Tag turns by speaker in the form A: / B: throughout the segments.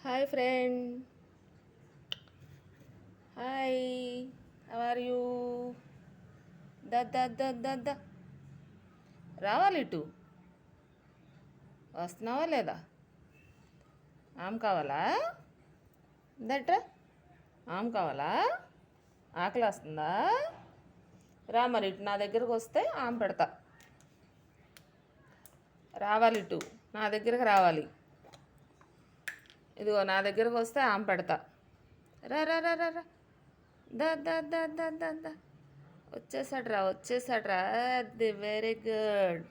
A: Hi friend. Hi. How are you? Da. రావాలి ఇటు. వస్తున్నావా లేదా? ఆమె కావాలా? దట్రా. ఆమె కావాలా? ఆకలి వస్తుందా? రా మరి ఇటు నా దగ్గరకు వస్తే ఆమె పెడతా. రావాలి ఇటు నా దగ్గరకు రావాలి. ఇదిగో నా దగ్గరకు వస్తే ఆమె పెడతా. రా రా రా రా రా. దా. వచ్చేసాడ్రా. అది వెరీ గుడ్.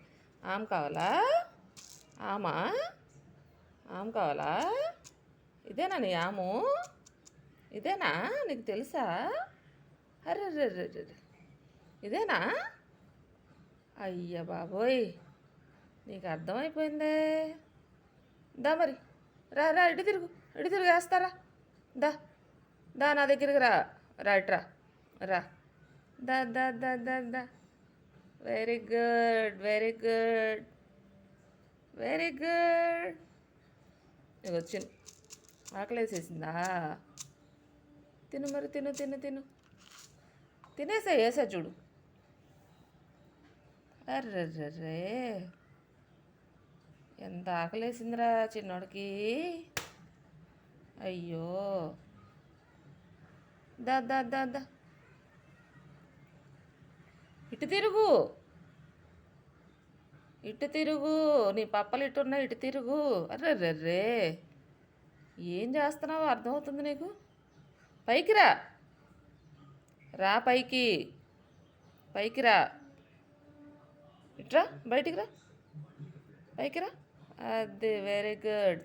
A: ఆమె కావాలా? ఆమా ఆమె కావాలా? ఇదేనా నీ ఆము? ఇదేనా? నీకు తెలుసా? అర్రెర్రెర్రెర్రె ఇదేనా? అయ్య బాబోయ్, నీకు అర్థమైపోయిందే. దా మరి రా రా ఇటు తిరుగు వేస్తారా. దా దా నా దగ్గరికి రా. ఇట్రా రా. దా. Very good. ఇక వచ్చింది. ఆకలేసేసిందా? తిను మరి తిను. వేసా చూడు. అర్రర్రే, ఎంత ఆకలేసిందిరా చిన్నోడికి. అయ్యో. దా ఇటు తిరుగు. నీ పప్పలు ఇటున్నా, ఇటు తిరుగు. అర్రర్రే, ఏం చేస్తున్నావో అర్థమవుతుంది నీకు? పైకి రా పైకి రా. ఇట్రా, బయటికి రా, పైకి రా. అది వెరీ గుడ్.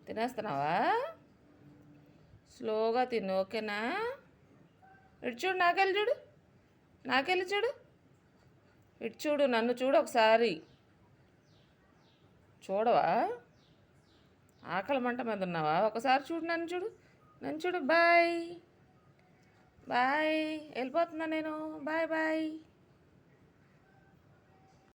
A: తినేస్తున్నావా? స్లోగా తిను, ఓకేనా? ఇటు చూడు, నాకెళ్ళి చూడు. ఇటు చూడు, నన్ను చూడు ఒకసారి. చూడవా? ఆకలి మంట మీద ఉన్నావా? ఒకసారి చూడు, నన్ను చూడు. బాయ్. వెళ్ళిపోతున్నా నేను. బాయ్.